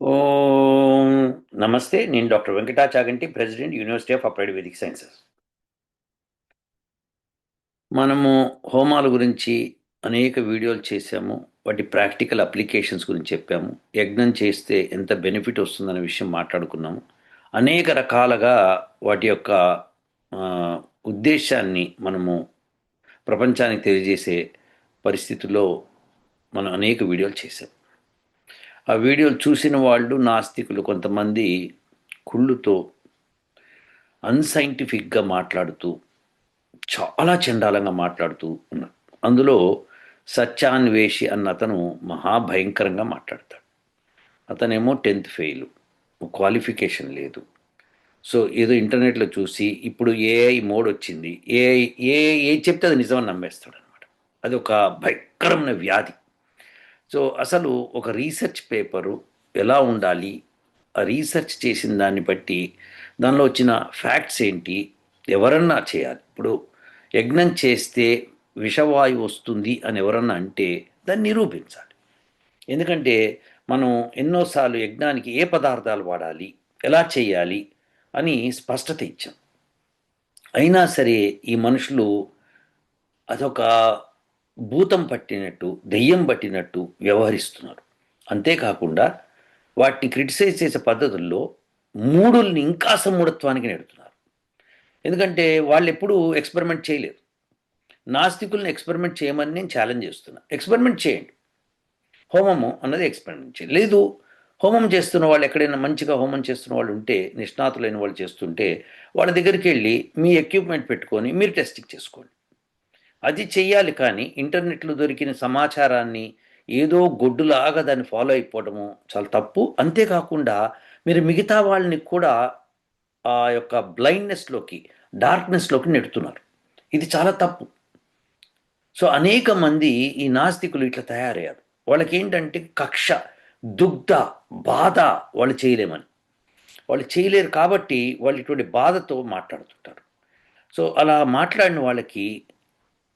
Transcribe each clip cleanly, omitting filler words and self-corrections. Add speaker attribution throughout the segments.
Speaker 1: ఓం నమస్తే. నేను doctor Venkata Chaganti, president, university of applied Vedic sciences. మనము హోమాల గురించి అనేక వీడియోలు చేశాము. వాటి ప్రాక్టికల్ అప్లికేషన్స్ గురించి చెప్పాము. యజ్ఞం చేస్తే ఎంత బెనిఫిట్ వస్తుందనే విషయం మాట్లాడుకున్నాము. అనేక రకాలుగా వాటి యొక్క ఆ, ఉద్దేశాన్ని మనము ప్రపంచానికి తెలియజేసే పరిస్థితుల్లో మనం అనేక వీడియోలు చేశాం. ఆ వీడియోలు చూసిన వాళ్ళు నాస్తికులు కొంతమంది కుళ్ళుతో అన్సైంటిఫిక్గా మాట్లాడుతూ చాలా చండాలంగా మాట్లాడుతూ ఉన్నారు. అందులో సత్యాన్వేషి అన్న అతను మహాభయంకరంగా మాట్లాడతాడు. అతనేమో 10th ఫెయిల్, క్వాలిఫికేషన్ లేదు. సో ఏదో ఇంటర్నెట్లో చూసి ఇప్పుడు ఏఐ మోడ్ వచ్చింది, ఏఐ ఏ చెప్తే అది నిజమని నమ్మేస్తాడు అనమాట. అది ఒక భయంకరమైన వ్యాధి. సో అసలు ఒక రీసెర్చ్ పేపరు ఎలా ఉండాలి, ఆ రీసెర్చ్ చేసిన దాన్ని బట్టి దానిలో వచ్చిన ఫ్యాక్ట్స్ ఏంటి, ఎవరన్నా చేయాలి. ఇప్పుడు యజ్ఞం చేస్తే విషవాయువు వస్తుంది అని ఎవరన్నా అంటే దాన్ని నిరూపించాలి. ఎందుకంటే మనం ఎన్నోసార్లు యజ్ఞానికి ఏ పదార్థాలు వాడాలి, ఎలా చేయాలి అని స్పష్టత ఇచ్చాం. అయినా సరే ఈ మనుషులు అదొక భూతం పట్టినట్టు, దెయ్యం పట్టినట్టు వ్యవహరిస్తున్నారు. అంతేకాకుండా వాటిని క్రిటిసైజ్ చేసే పద్ధతుల్లో మూఢుల్ని ఇంకా మూఢత్వానికి నెడుతున్నారు. ఎందుకంటే వాళ్ళు ఎప్పుడూ ఎక్స్పెరిమెంట్ చేయలేదు. నాస్తికుల్ని ఎక్స్పెరిమెంట్ చేయమని నేను ఛాలెంజ్ చేస్తున్నా. ఎక్స్పెరిమెంట్ చేయండి. హోమము అన్నది ఎక్స్పెరిమెంట్ చేయండి. లేదు, హోమం చేస్తున్న వాళ్ళు ఎక్కడైనా మంచిగా హోమం చేస్తున్న వాళ్ళు ఉంటే, నిష్ణాతులైన వాళ్ళు చేస్తుంటే వాళ్ళ దగ్గరికి వెళ్ళి మీ ఎక్విప్మెంట్ పెట్టుకొని మీరు టెస్టింగ్ చేసుకోండి. అది చెయ్యాలి. కానీ ఇంటర్నెట్లో దొరికిన సమాచారాన్ని ఏదో గొడ్డులాగా దాన్ని ఫాలో అయిపోవడము చాలా తప్పు. అంతేకాకుండా మీరు మిగతా వాళ్ళని కూడా ఆ యొక్క బ్లైండ్నెస్లోకి, డార్క్నెస్లోకి నెడుతున్నారు. ఇది చాలా తప్పు. సో అనేక మంది ఈ నాస్తికులు ఇట్లా తయారయ్యారు. వాళ్ళకి ఏంటంటే కక్ష, దుగ్ధ, బాధ. వాళ్ళు చేయలేమని, వాళ్ళు చేయలేరు కాబట్టి వాళ్ళు ఇటువంటి బాధతో మాట్లాడుతుంటారు. సో అలా మాట్లాడిన వాళ్ళకి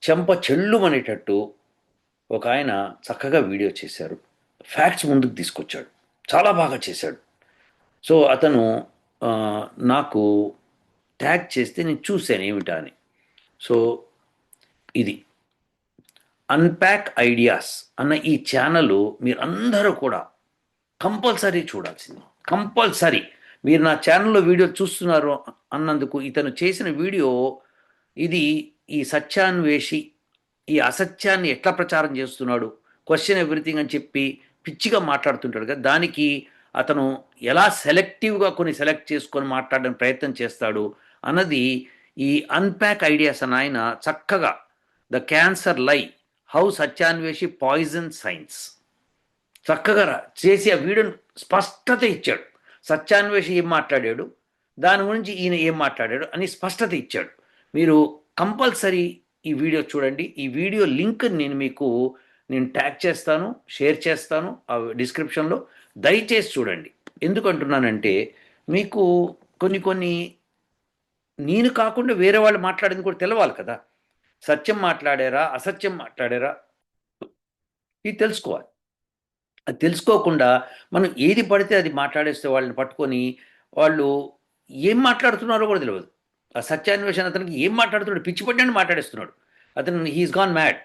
Speaker 1: చెంప చెల్లుమనేటట్టు ఒక ఆయన చక్కగా వీడియో చేశారు. ఫ్యాక్ట్స్ ముందుకు తీసుకొచ్చాడు. చాలా బాగా చేశాడు. సో అతను ఆ, నాకు ట్యాగ్ చేస్తే నేను చూశాను ఏమిటా అని. సో ఇది అన్ప్యాక్ ఐడియాస్ అన్న ఈ ఛానల్ మీరందరూ కూడా కంపల్సరీ చూడాల్సింది. కంపల్సరీ. మీరు నా ఛానల్లో వీడియో చూస్తున్నారు అన్నందుకు ఇతను చేసిన వీడియో ఇది. ఈ సత్యాన్వేషి ఈ అసత్యాన్ని ఎట్లా ప్రచారం చేస్తున్నాడు, క్వశ్చన్ ఎవ్రీథింగ్ అని చెప్పి పిచ్చిగా మాట్లాడుతుంటాడు కదా, దానికి అతను ఎలా సెలెక్టివ్గా కొన్ని సెలెక్ట్ చేసుకొని మాట్లాడడానికి ప్రయత్నం చేస్తాడు అన్నది ఈ అన్ప్యాక్ ఐడియాస్ అని ఆయన చక్కగా ద క్యాన్సర్ లై, హౌ సత్యాన్వేషి పాయిజన్ సైన్స్ చక్కగా చేసి ఆ వీడియోని స్పష్టత ఇచ్చాడు. సత్యాన్వేషి ఏం మాట్లాడాడు, దాని గురించి ఈయన ఏం మాట్లాడాడు అని స్పష్టత ఇచ్చాడు. మీరు కంపల్సరీ ఈ వీడియో చూడండి. ఈ వీడియో లింక్ నేను ట్యాగ్ చేస్తాను, షేర్ చేస్తాను ఆ డిస్క్రిప్షన్లో. దయచేసి చూడండి. ఎందుకంటున్నానంటే మీకు కొన్ని కొన్ని నేను కాకుండా వేరే వాళ్ళు మాట్లాడింది కూడా తెలవాలి కదా. సత్యం మాట్లాడారా, అసత్యం మాట్లాడారా, ఇది తెలుసుకోవాలి. అది తెలుసుకోకుండా మనం ఏది పడితే అది మాట్లాడేస్తే వాళ్ళని పట్టుకొని వాళ్ళు ఏం మాట్లాడుతున్నారో కూడా తెలియదు. ఆ సత్యాన్వేషణ అతనికి ఏం మాట్లాడుతున్నాడు, పిచ్చి పడ్డాన్ని మాట్లాడేస్తున్నాడు. అతను హీఈస్ గాన్ మ్యాడ్.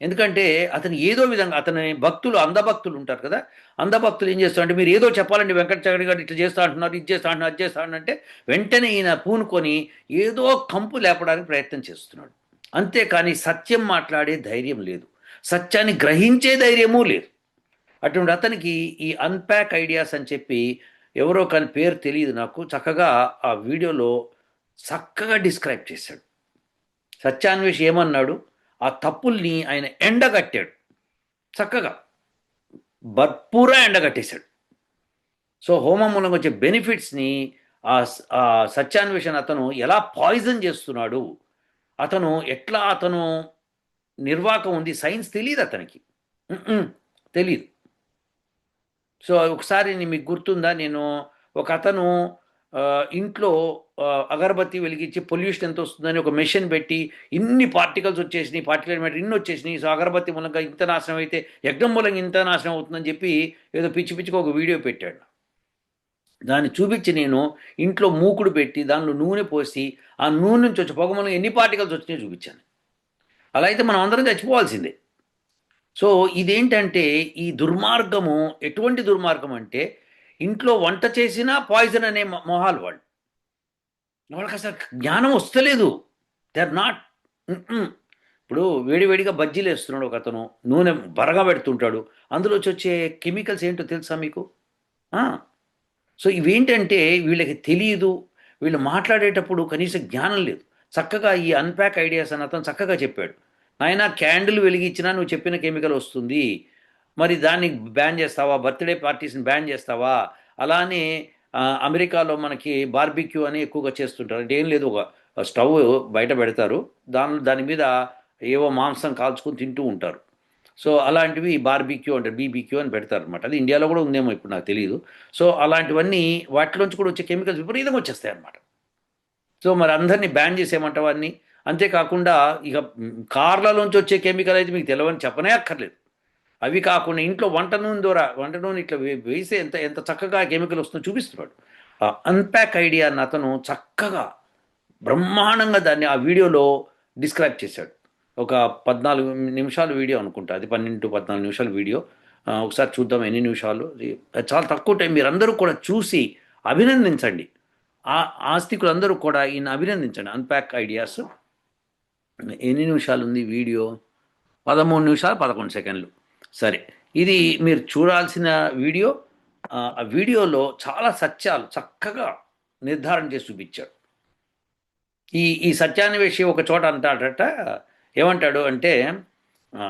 Speaker 1: ఎందుకంటే అతను ఏదో విధంగా అతని భక్తులు, అంధభక్తులు ఉంటారు కదా, అంధభక్తులు ఏం చేస్తారంటే మీరు ఏదో చెప్పాలండి వెంకటచగడి గారు ఇట్లా చేస్తా అంటున్నారు, ఇది చేస్తా అంటున్నారు, అది చేస్తా అంటే వెంటనే ఈయన పూనుకొని ఏదో కంపు లేపడానికి ప్రయత్నం చేస్తున్నాడు. అంతేకాని సత్యం మాట్లాడే ధైర్యం లేదు, సత్యాన్ని గ్రహించే ధైర్యమూ లేదు. అటువంటి అతనికి ఈ అన్ప్యాక్ ఐడియాస్ అని చెప్పి ఎవరో కానీ పేరు తెలియదు నాకు, చక్కగా ఆ వీడియోలో చక్కగా డిస్క్రైబ్ చేశాడు. సత్యాన్వేష్ ఏమన్నాడు, ఆ తప్పుల్ని ఆయన ఎండగట్టాడు. చక్కగా భర్పూరా ఎండగట్టేశాడు. సో హోమం మూలంగా వచ్చే బెనిఫిట్స్ని ఆ ఆ సత్యాన్వేషణ అతను ఎలా పాయిజన్ చేస్తున్నాడు, అతను ఎట్లా అతను నిర్వాకం ఉంది, సైన్స్ తెలియదు అతనికి. తెలియదు. సో ఒకసారి మీకు గుర్తుందా, నేను ఒక అతను ఇంట్లో అగరబత్తి వెలిగించి పొల్యూషన్ ఎంత వస్తుందని ఒక మెషిన్ పెట్టి ఇన్ని పార్టికల్స్ వచ్చేసినాయి, పార్టికల్ మ్యాటర్ ఇన్ని వచ్చేసినాయి, సో అగరబత్తి మూలంగా ఇంత నాశనం అయితే యజ్ఞం మూలంగా ఇంత నాశనం అవుతుందని చెప్పి ఏదో పిచ్చి పిచ్చిగా ఒక వీడియో పెట్టాడు. దాన్ని చూపించి నేను ఇంట్లో మూకుడు పెట్టి దానిలో నూనె పోసి ఆ నూనె నుంచి వచ్చే పొగ మూలంగా ఎన్ని పార్టికల్స్ వచ్చినాయో చూపించాను. అలా అయితే మనం అందరం చచ్చిపోవాల్సిందే. సో ఇదేంటంటే ఈ దుర్మార్గము ఎటువంటి దుర్మార్గం అంటే ఇంట్లో వంట చేసినా పాయిజన్ అనే మొహాలు వాళ్ళు. వాళ్ళకి అసలు జ్ఞానం వస్తలేదు. They are not. ఇప్పుడు వేడివేడిగా బజ్జీలు వేస్తున్నాడు ఒక అతను, నూనె బరగా పెడుతుంటాడు, అందులో వచ్చే కెమికల్స్ ఏంటో తెలుసా మీకు? ఆ, సో ఇవేంటంటే వీళ్ళకి తెలియదు, వీళ్ళు మాట్లాడేటప్పుడు కనీసం జ్ఞానం లేదు. చక్కగా ఈ అన్ప్యాక్ ఐడియాస్ అని అతను చక్కగా చెప్పాడు. నాయన క్యాండిల్ వెలిగించినా నువ్వు చెప్పిన కెమికల్ వస్తుంది, మరి దాన్ని బ్యాన్ చేస్తావా? బర్త్డే పార్టీస్ని బ్యాన్ చేస్తావా? అలానే అమెరికాలో మనకి బార్బిక్యూ అని ఎక్కువగా చేస్తుంటారు. అంటే ఏం లేదు, ఒక స్టవ్ బయట పెడతారు, దాని మీద ఏవో మాంసం కాల్చుకొని తింటూ ఉంటారు. సో అలాంటివి బార్బిక్యూ అంటే బీబీక్యూ అని పెడతారు అనమాట. అది ఇండియాలో కూడా ఉందేమో ఇప్పుడు నాకు తెలియదు. సో అలాంటివన్నీ వాటిలోంచి కూడా వచ్చే కెమికల్స్ విపరీతంగా వచ్చేస్తాయి అనమాట. సో మరి అందరినీ బ్యాన్ చేసేయమంటావా అన్ని? అంతేకాకుండా ఇక కార్లలోంచి వచ్చే కెమికల్ అయితే మీకు తెలియని చెప్పనే అక్కర్లేదు. అవి కాకుండా ఇంట్లో వంట నూనె ఇట్లా వేస్తే ఎంత ఎంత చక్కగా కెమికల్ వస్తుందో చూపిస్తున్నాడు. అన్ప్యాక్ ఐడియా అన్న అతను చక్కగా బ్రహ్మాండంగా దాన్ని ఆ వీడియోలో డిస్క్రైబ్ చేశాడు. ఒక 14 నిమిషాల వీడియో అనుకుంటా, అది 12-14 నిమిషాల వీడియో. ఒకసారి చూద్దాం ఎన్ని నిమిషాలు. చాలా తక్కువ టైం, మీరందరూ కూడా చూసి అభినందించండి. ఆ ఆస్తికులందరూ కూడా ఈయన అభినందించండి. అన్ప్యాక్ ఐడియాస్ ఎన్ని నిమిషాలు ఉంది వీడియో? 13 నిమిషాలు 11 సెకండ్లు. సరే, ఇది మీరు చూడాల్సిన వీడియో. ఆ వీడియోలో చాలా సత్యాలు చక్కగా నిర్ధారణ చేసి చూపించాడు. ఈ సత్యాన్వేషి ఒక చోట అంటాడట, ఏమంటాడు అంటే,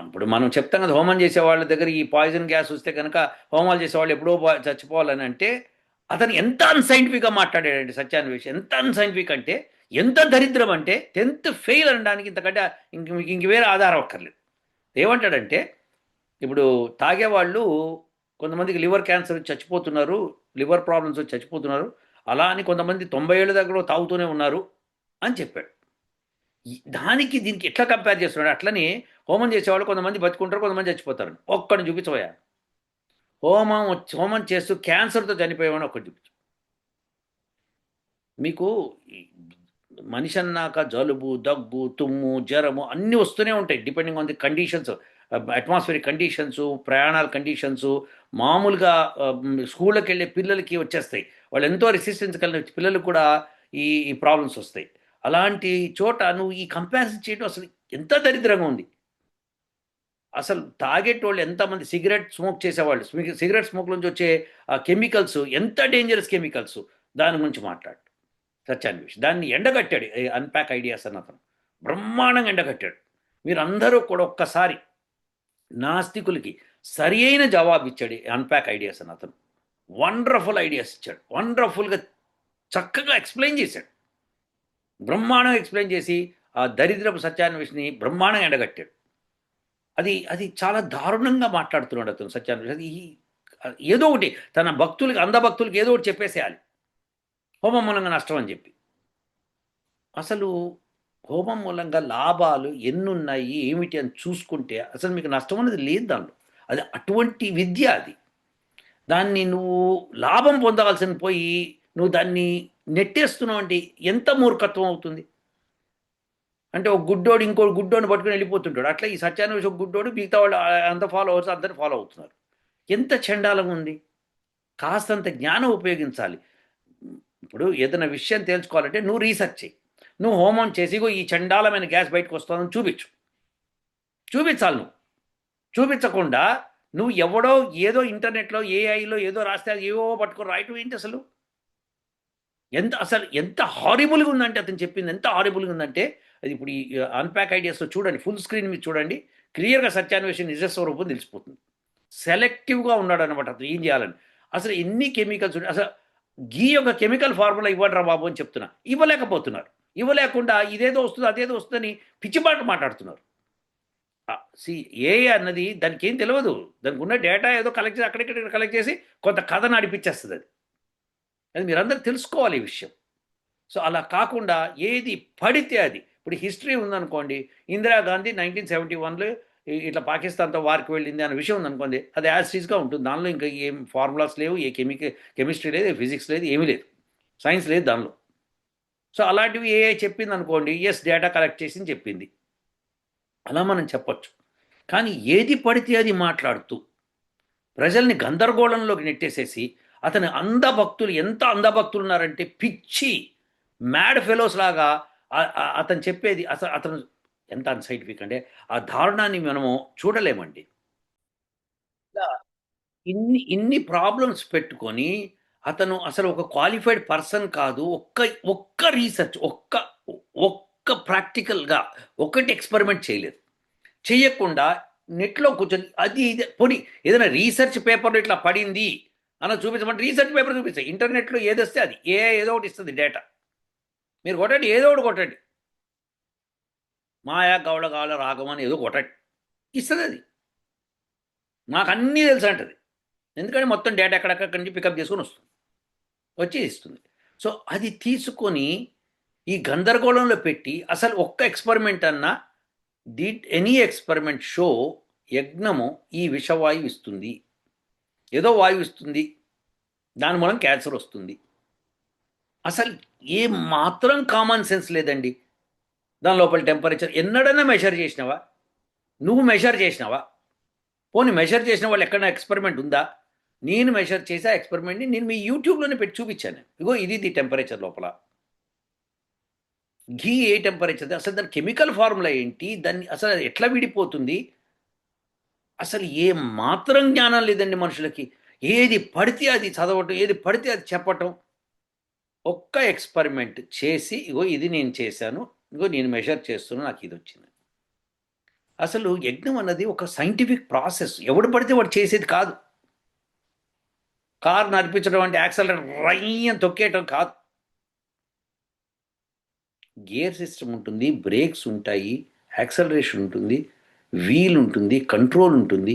Speaker 1: ఇప్పుడు మనం చెప్తాం కదా, హోమం చేసే వాళ్ళ దగ్గర ఈ పాయిజన్ గ్యాస్ వస్తే కనుక హోమాలు చేసేవాళ్ళు ఎప్పుడో చచ్చిపోవాలని. అంటే అతను ఎంత అన్సైంటిఫిక్గా మాట్లాడాడంటే సత్యాన్వేషి, ఎంత అన్సైంటిఫిక్ అంటే, ఎంత దరిద్రం అంటే 10th ఫెయిల్ అనడానికి ఇంతకంటే ఇంక వేరే ఆధారం అక్కర్లేదు. ఏమంటాడంటే, ఇప్పుడు తాగేవాళ్ళు కొంతమందికి లివర్ క్యాన్సర్ వచ్చి చచ్చిపోతున్నారు, లివర్ ప్రాబ్లమ్స్ వచ్చి చచ్చిపోతున్నారు, అలా అని కొంతమంది 90 ఏళ్ళ దగ్గర తాగుతూనే ఉన్నారు అని చెప్పాడు. దానికి దీనికి ఎట్లా కంపేర్ చేస్తున్నాడు? అట్లని హోమం చేసేవాళ్ళు కొంతమంది బతుకుంటారు, కొంతమంది చచ్చిపోతారు. ఒక్కడిని చూపించబోయా. హోమం చేస్తూ క్యాన్సర్తో చనిపోయేవాడిని ఒక్కటి చూపించు. మీకు మనిషి అన్నాక జలుబు, దగ్గు, తుమ్ము, జ్వరము అన్నీ వస్తూనే ఉంటాయి, depending on the conditions, atmospheric conditions, ప్రయాణాల కండిషన్స్. మామూలుగా స్కూళ్ళకి వెళ్ళే పిల్లలకి వచ్చేస్తాయి, వాళ్ళు ఎంతో రెసిస్టెన్స్ కలిగిన పిల్లలకు కూడా ఈ ప్రాబ్లమ్స్ వస్తాయి. అలాంటి చోట నువ్వు ఈ కంపారిజన్ చేయడం అసలు ఎంత దరిద్రంగా ఉంది. అసలు తాగేటోళ్ళు ఎంతమంది, సిగరెట్ స్మోక్ చేసేవాళ్ళు, సిగరెట్ స్మోక్ నుంచి వచ్చే కెమికల్స్ ఎంత డేంజరస్ కెమికల్స్, దాని గురించి మాట్లాడు సత్యాన్వేష్. దాన్ని ఎండగట్టాడు అన్ప్యాక్ ఐడియాస్ అన్న అతను, బ్రహ్మాండంగా ఎండగట్టాడు. మీరందరూ కూడా ఒక్కసారి నాస్తికులకి సరి అయిన జవాబు ఇచ్చాడు అన్ప్యాక్ ఐడియాస్ అన్న అతను. వండర్ఫుల్ ఐడియాస్ ఇచ్చాడు, వండర్ఫుల్గా చక్కగా ఎక్స్ప్లెయిన్ చేశాడు, బ్రహ్మాండంగా ఎక్స్ప్లెయిన్ చేసి ఆ దరిద్రపు సత్యాన్వేషిని బ్రహ్మాండంగా ఎండగట్టాడు. అది అది చాలా దారుణంగా మాట్లాడుతున్నాడు అతను సత్యాన్వేష్. అది ఏదో ఒకటి తన భక్తులకి, అంధభక్తులకి ఏదో ఒకటి చెప్పేసేయాలి, హోమం మూలంగా నష్టం అని చెప్పి. అసలు హోమం మూలంగా లాభాలు ఎన్నున్నాయి ఏమిటి అని చూసుకుంటే అసలు మీకు నష్టం అనేది లేదు దానిలో. అది అటువంటి విద్య అది. దాన్ని నువ్వు లాభం పొందవలసిన పోయి నువ్వు దాన్ని నెట్టేస్తున్నావు అంటే ఎంత మూర్ఖత్వం అవుతుంది. అంటే ఒక గుడ్డోడు ఇంకో గుడ్డోని పట్టుకుని వెళ్ళిపోతుంటాడు, అట్లా ఈ సత్యాన్వేష్ ఒక గుడ్డోడు, మిగతా వాళ్ళు అంత ఫాలో అవర్స్ అందరిని ఫాలో అవుతున్నారు. ఎంత చండాలం ఉంది. కాస్తంత జ్ఞానం ఉపయోగించాలి. ఇప్పుడు ఏదైనా విషయం తెలుసుకోవాలంటే నువ్వు రీసెర్చ్ చేయి, నువ్వు హోమం చేసి ఈ చండాలమైన గ్యాస్ బయటకు వస్తుందని చూపించాలి. నువ్వు చూపించకుండా నువ్వు ఎవడో ఏదో ఇంటర్నెట్లో ఏఐలో ఏదో రాస్తే అది ఏవో పట్టుకొని రాయటం ఏంటి అసలు? ఎంత హారిబుల్గా ఉందంటే అతను చెప్పింది ఎంత హారిబుల్గా ఉందంటే, అది ఇప్పుడు ఈ అన్ప్యాక్ ఐడియాస్లో చూడండి, ఫుల్ స్క్రీన్ మీద చూడండి, క్లియర్గా సత్యాన్వేషణ నిజస్వరూపం తెలిసిపోతుంది. సెలెక్టివ్గా ఉన్నాడు అనమాట అతను ఏం చేయాలని. అసలు ఎన్ని కెమికల్స్ అసలు గీ యొక్క కెమికల్ ఫార్ములా ఇవ్వండిరా బాబు అని చెప్తున్నా, ఇవ్వలేకపోతున్నారు. ఇవ్వలేకుండా ఇదేదో వస్తుంది అదేదో వస్తుందని పిచ్చిపాటు మాట్లాడుతున్నారు. ఏఐ అన్నది దానికి ఏం తెలియదు, దానికి ఉన్న డేటా ఏదో కలెక్ట్ చేసి అక్కడిక్కడ కలెక్ట్ చేసి కొంత కథ నడిపించేస్తుంది అది. అది మీరందరూ తెలుసుకోవాలి ఈ విషయం. సో అలా కాకుండా ఏది పడితే అది, ఇప్పుడు హిస్టరీ ఉందనుకోండి, ఇందిరాగాంధీ 1971లో ఇట్లా పాకిస్తాన్తో వార్కి వెళ్ళింది అనే విషయం ఉందనుకోండి, అది యాజ్ టీజ్గా ఉంటుంది. దానిలో ఇంకా ఏం ఫార్ములాస్ లేవు, ఏ కెమిస్ట్రీ లేదు, ఏ ఫిజిక్స్ లేదు, ఏమీ లేదు, సైన్స్ లేదు దానిలో. సో అలాంటివి ఏ చెప్పింది అనుకోండి, ఎస్ డేటా కలెక్ట్ చేసి చెప్పింది, అలా మనం చెప్పొచ్చు. కానీ ఏది పడితే అది మాట్లాడుతూ ప్రజల్ని గందరగోళంలోకి నెట్టేసేసి, అతని అంధభక్తులు ఎంత అంధభక్తులు ఉన్నారంటే పిచ్చి మ్యాడ్ ఫెలోస్ లాగా అతను చెప్పేది అసలు అతను ఎంత అన్సైంటిఫిక్ అంటే ఆ దారుణాన్ని మనము చూడలేమండి. ఇలా ఇన్ని ప్రాబ్లమ్స్ పెట్టుకొని అతను అసలు ఒక క్వాలిఫైడ్ పర్సన్ కాదు. ఒక్క ఒక్క రీసెర్చ్, ఒక్క ప్రాక్టికల్గా ఒకటి ఎక్స్పెరిమెంట్ చేయలేదు. చేయకుండా నెట్లో కూర్చొని అది ఇది పొడి ఏదైనా రీసెర్చ్ పేపర్లో ఇట్లా పడింది అన్న చూపించమంటే రీసెర్చ్ పేపర్ చూపిస్తాయి. ఇంటర్నెట్లో ఏదొస్తే అది ఏదో ఒకటి ఇస్తుంది డేటా. మీరు కొట్టండి, ఏదో ఒకటి కొట్టండి, మాయా గౌడ గాల రాగం అని ఏదో కొట్టండి, ఇస్తుంది అది. నాకు అన్నీ తెలుసు అంటది. ఎందుకంటే మొత్తం డేటా ఎక్కడెక్కడి నుంచి పికప్ చేసుకొని వస్తుంది, వచ్చి ఇస్తుంది. సో అది తీసుకొని ఈ గందరగోళంలో పెట్టి అసలు ఒక్క ఎక్స్పెరిమెంట్ అన్నా డిడ్ ఎనీ ఎక్స్పెరిమెంట్ షో యజ్ఞము ఈ విషవాయువు ఇస్తుంది, ఏదో వాయువు ఇస్తుంది, దాని మూలం క్యాన్సర్ వస్తుంది. అసలు ఏ మాత్రం కామన్ సెన్స్ లేదండి. దాని లోపల టెంపరేచర్ ఎన్నడన్నా మెషర్ చేసినావా? నువ్వు మెషర్ చేసినావా? పోనీ మెషర్ చేసిన వాళ్ళు ఎక్కడైనా ఎక్స్పెరిమెంట్ ఉందా? నేను మెషర్ చేసి ఆ ఎక్స్పెరిమెంట్ని నేను మీ యూట్యూబ్లోనే పెట్టి చూపించాను. ఇగో ఇది టెంపరేచర్ లోపల ఘీ ఏ టెంపరేచర్, అసలు దాని కెమికల్ ఫార్ములా ఏంటి, దాన్ని అసలు ఎట్లా విడిపోతుంది, అసలు ఏ మాత్రం జ్ఞానం లేదండి మనుషులకి. ఏది పడితే అది చదవటం, ఏది పడితే అది చెప్పటం. ఒక్క ఎక్స్పెరిమెంట్ చేసి ఇగో ఇది నేను చేశాను, ఇగో నేను మెషర్ చేస్తున్నాను, నాకు ఇది వచ్చింది. అసలు యజ్ఞం అన్నది ఒక సైంటిఫిక్ ప్రాసెస్, ఎవడు పడితే వాడు చేసేది కాదు. కారు నడిపించడం అంటే యాక్సలరేటర్ రయ్యం తొక్కేయటం కాదు. గేర్ సిస్టమ్ ఉంటుంది, బ్రేక్స్ ఉంటాయి, యాక్సలరేషన్ ఉంటుంది, వీల్ ఉంటుంది, కంట్రోల్ ఉంటుంది.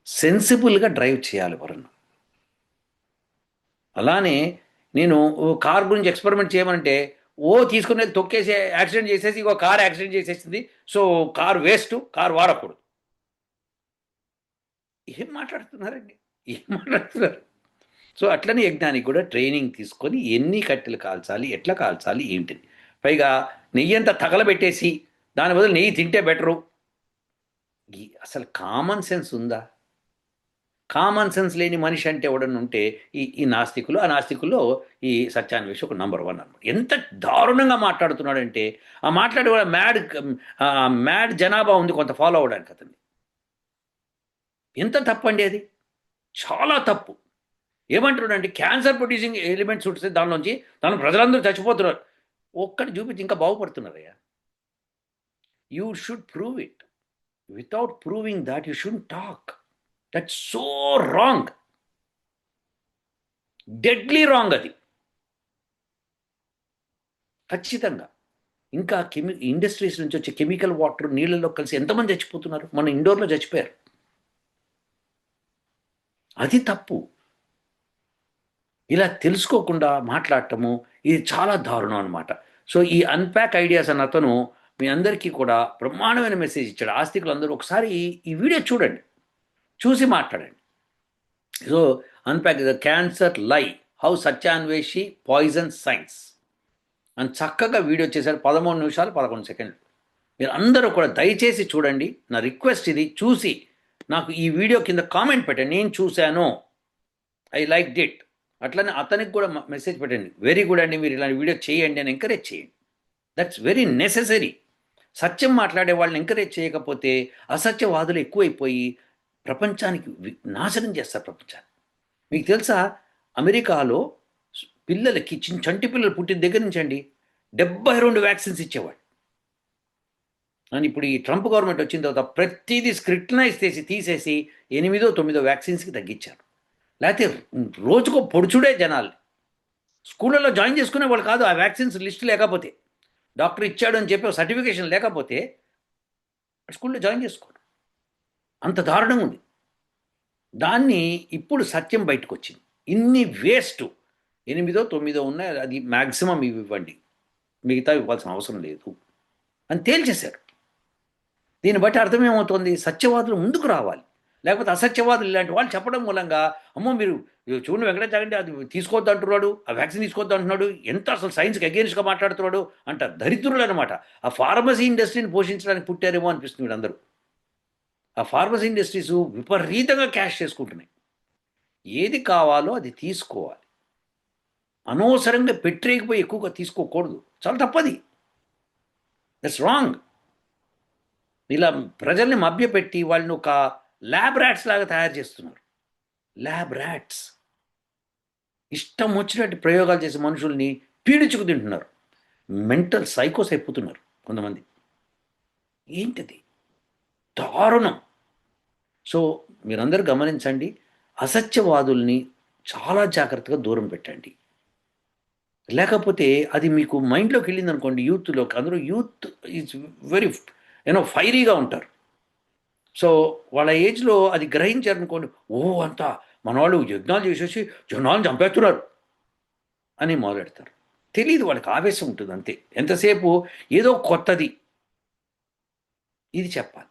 Speaker 1: సెన్సిబుల్గా డ్రైవ్ చేయాలి ఎవరన్నా. అలానే నేను కార్ గురించి ఎక్స్పెరిమెంట్ చేయమంటే తీసుకుని తొక్కేసి యాక్సిడెంట్ చేసేసి ఇగో కార్ యాక్సిడెంట్ చేసేసింది, సో కార్ వేస్ట్, కార్ వాడకూడదు. ఏం మాట్లాడుతున్నారండి, ఏం మాట్లాడుతున్నారు? సో అట్లనే యజ్ఞానికి కూడా ట్రైనింగ్ తీసుకొని ఎన్ని కట్టెలు కాల్చాలి, ఎట్లా కాల్చాలి, ఏంటిది. పైగా నెయ్యి అంతా తగలబెట్టేసి దాని బదులు నెయ్యి తింటే బెటరు. అసలు కామన్ సెన్స్ ఉందా? కామన్ సెన్స్ లేని మనిషి అంటే ఎవడన్నా ఉంటే ఈ నాస్తికులు, ఆ నాస్తికుల్లో ఈ సత్యాన్వేషి ఒక నంబర్ 1 అనమాట. ఎంత దారుణంగా మాట్లాడుతున్నాడంటే ఆ మాట్లాడే మ్యాడ్ జనాభా ఉంది కొంత ఫాలో అవ్వడానికి అతన్ని. ఎంత తప్పండి అది, చాలా తప్పు. ఏమంటున్నాడంటే క్యాన్సర్ ప్రొడ్యూసింగ్ ఎలిమెంట్స్ ఉంటే దానిలోంచి దాని ప్రజలందరూ చచ్చిపోతున్నారు. ఒక్కటి చూపించి ఇంకా బాగుపడుతున్నారయ్యా. You should prove it. Without proving that you should talk. That's so wrong, deadly wrong అది ఖచ్చితంగా. ఇంకా ఇండస్ట్రీస్ నుంచి వచ్చే కెమికల్ వాటర్ నీళ్ళలో కలిసి ఎంతమంది చచ్చిపోతున్నారు, మన ఇండోర్లో చచ్చిపోయారు. అది తప్పు. ఇలా తెలుసుకోకుండా మాట్లాడటము ఇది చాలా దారుణం అనమాట. సో ఈ అన్ప్యాక్ ఐడియాస్ అన్న అతను మీ అందరికీ కూడా బ్రహ్మాండమైన మెసేజ్ ఇచ్చాడు. ఆస్తికులు అందరూ ఒకసారి ఈ వీడియో చూడండి, చూసి మాట్లాడండి. సో అన్ప్యాక్ ద క్యాన్సర్ లై, హౌ సత్యాన్వేషి పాయిజన్ సైన్స్ అని చక్కగా వీడియో చేశారు. 13 నిమిషాలు 11 సెకండ్లు. మీరు అందరూ కూడా దయచేసి చూడండి. నా రిక్వెస్ట్ ఇది, చూసి నాకు ఈ వీడియో కింద కామెంట్ పెట్టండి, నేను చూశాను, ఐ లైక్ డిట్. అట్లనే అతనికి కూడా మెసేజ్ పెట్టండి, వెరీ గుడ్ అండి, మీరు ఇలాంటి వీడియో చేయండి అని ఎంకరేజ్ చేయండి. That's very necessary. సత్యం మాట్లాడే వాళ్ళని ఎంకరేజ్ చేయకపోతే అసత్యవాదులు ఎక్కువైపోయి ప్రపంచానికి నాశనం చేస్తారు ప్రపంచాన్ని. మీకు తెలుసా, అమెరికాలో పిల్లలకి చంటి పిల్లలు పుట్టిన దగ్గర నుంచి అండి 72 వ్యాక్సిన్స్ ఇచ్చేవాడు. అని ఇప్పుడు ఈ ట్రంప్ గవర్నమెంట్ వచ్చిన తర్వాత ప్రతిదీ స్క్రిప్టనైజ్ చేసి తీసేసి 8, 9 వ్యాక్సిన్స్కి తగ్గించారు. లేకపోతే రోజుకో పొడుచుడే జనాలు స్కూళ్ళలో జాయిన్ చేసుకునే వాళ్ళు కాదు. ఆ వ్యాక్సిన్స్ లిస్ట్ లేకపోతే, డాక్టర్ ఇచ్చాడు అని చెప్పి సర్టిఫికేషన్ లేకపోతే స్కూల్లో జాయిన్ చేసుకోరు. అంత దారుణంగా ఉంది. దాన్ని ఇప్పుడు సత్యం బయటకు వచ్చింది. ఇన్ని వేస్ట్ 8 9 ఉన్నాయి, అది మ్యాక్సిమం ఇవి ఇవ్వండి, మిగతా ఇవ్వాల్సిన అవసరం లేదు అని తేల్చేశారు. దీన్ని బట్టి అర్థం ఏమవుతుంది? సత్యవాదులు ముందుకు రావాలి. లేకపోతే అసత్యవాదులు ఇలాంటి వాళ్ళు చెప్పడం మూలంగా, అమ్మో మీరు చూడండి వెంకటాచార్య అది తీసుకోవద్దు అంటున్నాడు, ఆ వ్యాక్సిన్ తీసుకోవద్దు అంటున్నాడు, ఎంత అసలు సైన్స్కి అగేన్స్ట్గా మాట్లాడుతున్నాడు అంటారు. దరిద్రులు అనమాట. ఆ ఫార్మసీ ఇండస్ట్రీని పోషించడానికి పుట్టారేమో అనిపిస్తుంది వీళ్ళందరూ. ఆ ఫార్మసీ ఇండస్ట్రీస్ విపరీతంగా క్యాష్ చేసుకుంటున్నాయి. ఏది కావాలో అది తీసుకోవాలి, అనవసరంగా పెట్టేకపోయి ఎక్కువగా తీసుకోకూడదు. చాలా తప్పది. That's wrong. ఇలా ప్రజల్ని మభ్యపెట్టి వాళ్ళని ఒక ల్యాబ్ ర్యాట్స్ లాగా తయారు చేస్తున్నారు. ల్యాబ్ ర్యాట్స్ ఇష్టం వచ్చినట్టు ప్రయోగాలు చేసే మనుషుల్ని పీడించుకు తింటున్నారు. మెంటల్ సైకోస్ అయిపోతున్నారు కొంతమంది. ఏంటిది? దారుణం. సో మీరందరూ గమనించండి, అసత్యవాదుల్ని చాలా జాగ్రత్తగా దూరం పెట్టండి. లేకపోతే అది మీకు మైండ్లోకి వెళ్ళింది అనుకోండి, యూత్లోకి. అందులో యూత్ ఈజ్ వెరీ ఫైరీగా ఉంటారు. సో వాళ్ళ ఏజ్లో అది గ్రహించారనుకోండి, ఓ అంతా మన వాళ్ళు యజ్ఞాలు చేసేసి జనాలను చంపేస్తున్నారు అని మొదలెడతారు. తెలియదు, వాళ్ళకి ఆవేశం ఉంటుంది అంతే. ఎంతసేపు ఏదో కొత్తది ఇది చెప్పాలి.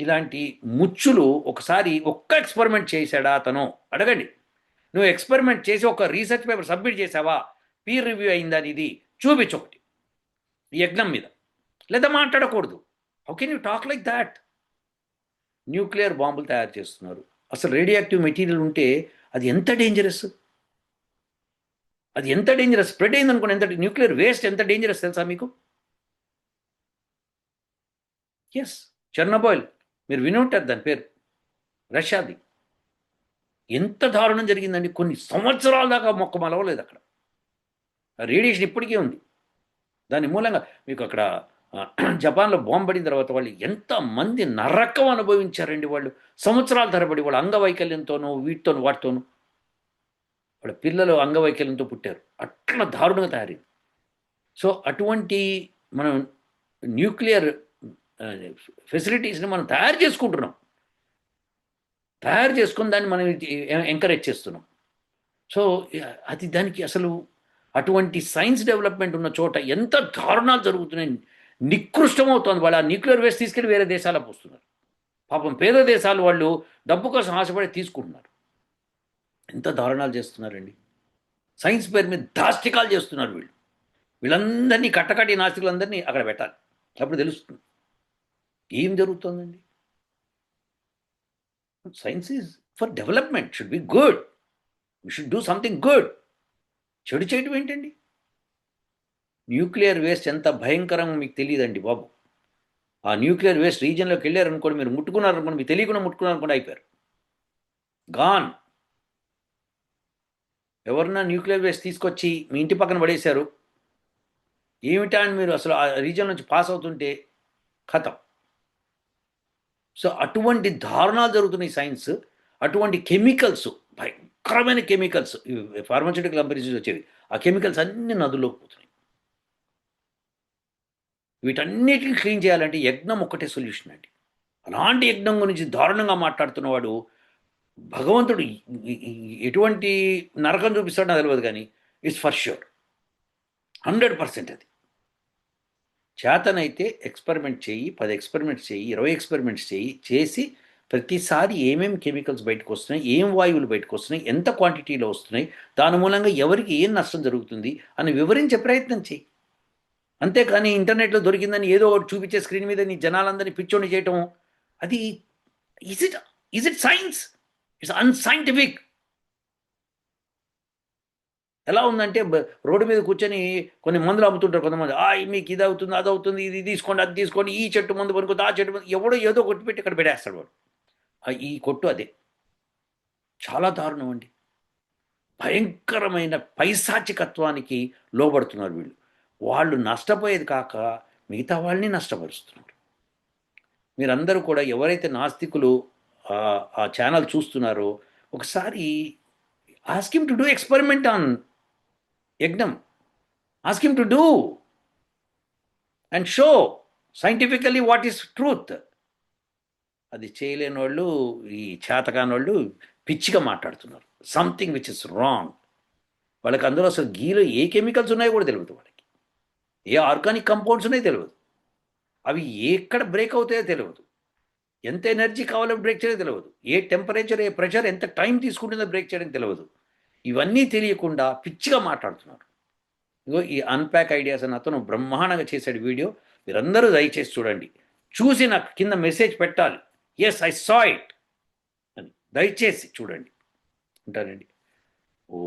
Speaker 1: ఇలాంటి ముచ్చులు ఒకసారి ఒక్క ఎక్స్పెరిమెంట్ చేశాడా అతను అడగండి. నువ్వు ఎక్స్పెరిమెంట్ చేసి ఒక రీసెర్చ్ పేపర్ సబ్మిట్ చేసావా, పీర్ రివ్యూ అయిందని ఇది చూపించు ఒకటి ఈ యజ్ఞం మీద. లేదా మాట్లాడకూడదు. How can you talk like that? Nuclear బాంబులు తయారు చేస్తున్నారు. అసలు రేడియో యాక్టివ్ మెటీరియల్ ఉంటే అది ఎంత డేంజరస్, అది ఎంత డేంజరస్. స్ప్రెడ్ అయింది అనుకోండి, ఎంత న్యూక్లియర్ వేస్ట్ ఎంత డేంజరస్ తెలుసా మీకు? ఎస్, చెర్నోబైల్ మీరు విని ఉంటారు దాని పేరు, రష్యాది. ఎంత దారుణం జరిగిందండి. కొన్ని సంవత్సరాల దాకా మొక్క మలవలేదు అక్కడ. రేడియేషన్ ఇప్పటికీ ఉంది. దాని మూలంగా మీకు అక్కడ జపాన్లో బాంబు పడిన తర్వాత వాళ్ళు ఎంతమంది నరకం అనుభవించారండి. వాళ్ళు సంవత్సరాల తరబడి వాళ్ళ అంగవైకల్యంతోనూ వీటితోనూ వాటితోనూ వాళ్ళ పిల్లలు అంగవైకల్యంతో పుట్టారు. అట్లా దారుణంగా తయారైంది. సో అటువంటి మనం న్యూక్లియర్ ఫెసిలిటీస్ని మనం తయారు చేసుకుంటున్నాం. తయారు చేసుకుని దాన్ని మనం ఎంకరేజ్ చేస్తున్నాం. సో అది దానికి అసలు అటువంటి సైన్స్ డెవలప్మెంట్ ఉన్న చోట ఎంత దారుణాలు జరుగుతున్నాయి. నికృష్టమవుతోంది. వాళ్ళు ఆ న్యూక్లియర్ వేస్ట్ తీసుకెళ్ళి వేరే దేశాలకు వస్తున్నారు. పాపం పేద దేశాలు వాళ్ళు డబ్బు కోసం ఆశపడి తీసుకుంటున్నారు. ఎంత దారుణాలు చేస్తున్నారండి. సైన్స్ పేరు మీద దాష్టికాలు చేస్తున్నారు వీళ్ళు. వీళ్ళందరినీ కట్టకట్టి నాస్తికులందరినీ అక్కడ పెట్టాలి. అప్పుడు తెలుస్తుంది ఏం జరుగుతుందండి. Science is for development, should be good. We should do something good. చెడు చేయటం ఏంటండి? న్యూక్లియర్ వేస్ట్ ఎంత భయంకరం మీకు తెలియదండి బాబు. ఆ న్యూక్లియర్ వేస్ట్ రీజన్లోకి వెళ్ళారనుకోండి, మీరు ముట్టుకున్నారనుకోండి, మీకు తెలియకుండా ముట్టుకున్నారనుకోండి, అయిపోయారు, గాన్. ఎవరన్నా న్యూక్లియర్ వేస్ట్ తీసుకొచ్చి మీ ఇంటి పక్కన పడేశారు, ఏమిటా అని మీరు అసలు ఆ రీజన్ నుంచి పాస్ అవుతుంటే ఖతం. సో అటువంటి దారుణాలు జరుగుతున్నాయి సైన్స్. అటువంటి కెమికల్స్, భయంకరమైన కెమికల్స్, ఫార్మాస్యూటికల్ కంపెనీస్ వచ్చేవి, ఆ కెమికల్స్ అన్ని నదుల్లోకి పోతున్నాయి. వీటన్నిటిని క్లీన్ చేయాలంటే యజ్ఞం ఒక్కటే సొల్యూషన్ అండి. అలాంటి యజ్ఞం గురించి దారుణంగా మాట్లాడుతున్నవాడు భగవంతుడు ఎటువంటి నరకం చూపిస్తాడో నాకు తెలియదు, కానీ ఇట్స్ ఫర్ ష్యూర్ 100% అది. చేతనైతే ఎక్స్పెరిమెంట్ చేయి, 10 ఎక్స్పెరిమెంట్స్ చేయి, 20 ఎక్స్పెరిమెంట్స్ చేసి ప్రతిసారి ఏమేమి కెమికల్స్ బయటకు వస్తున్నాయి, ఏం వాయువులు బయటకు వస్తున్నాయి, ఎంత క్వాంటిటీలో వస్తున్నాయి, దాని మూలంగా ఎవరికి ఏం నష్టం జరుగుతుంది అని వివరించే ప్రయత్నం చేయి. అంతేకాని ఇంటర్నెట్లో దొరికిందని ఏదో ఒకటి చూపించే స్క్రీన్ మీద నీ జనాలందరినీ పిచ్చోని చేయటం, అది is it science? It's unscientific. ఎలా ఉందంటే రోడ్డు మీద కూర్చొని కొన్ని మందులు అమ్ముతుంటారు కొంతమంది. మీకు ఇది అవుతుంది, అది అవుతుంది, ఇది తీసుకోండి, అది తీసుకోండి, ఈ చెట్టు మందు పనుకుంది, ఆ చెట్టు మందు, ఎవడో ఏదో కొట్టు పెట్టి ఇక్కడ పెట్టేస్తాడు వాడు. ఈ కొట్టు అదే. చాలా దారుణం అండి. భయంకరమైన పైశాచికత్వానికి లోబడుతున్నారు వీళ్ళు. వాళ్ళు నష్టపోయేది కాక మిగతా వాళ్ళని నష్టపరుస్తున్నారు. మీరందరూ కూడా ఎవరైతే నాస్తికులు ఆ ఛానల్ చూస్తున్నారో ఒకసారి ask him to do experiment on yagnam. Ask him to do and show scientifically what is truth. అది చేయలేని వాళ్ళు, ఈ చేతకాని వాళ్ళు పిచ్చిగా మాట్లాడుతున్నారు. Something which is wrong. వాళ్ళకి అందులో అసలు గీలో ఏ కెమికల్స్ ఉన్నాయో కూడా తెలియదు వాళ్ళకి, ఏ ఆర్గానిక్ కంపౌండ్స్ ఉన్నాయో తెలియదు, అవి ఎక్కడ బ్రేక్ అవుతాయో తెలియదు, ఎంత ఎనర్జీ కావాలో బ్రేక్ చేయడం తెలియదు, ఏ టెంపరేచర్ ఏ ప్రెషర్ ఎంత టైం తీసుకుంటుందో బ్రేక్ చేయడం తెలియదు. ఇవన్నీ తెలియకుండా పిచ్చిగా మాట్లాడుతున్నారు. ఇగో ఈ అన్ప్యాక్ ఐడియాస్ అని అతను బ్రహ్మాండంగా చేశాడు వీడియో. మీరందరూ దయచేసి చూడండి, చూసి నాకు కింద మెసేజ్ పెట్టాలి, ఎస్ ఐ సా ఇట్ అని. దయచేసి చూడండి. ఉంటానండి. ఓ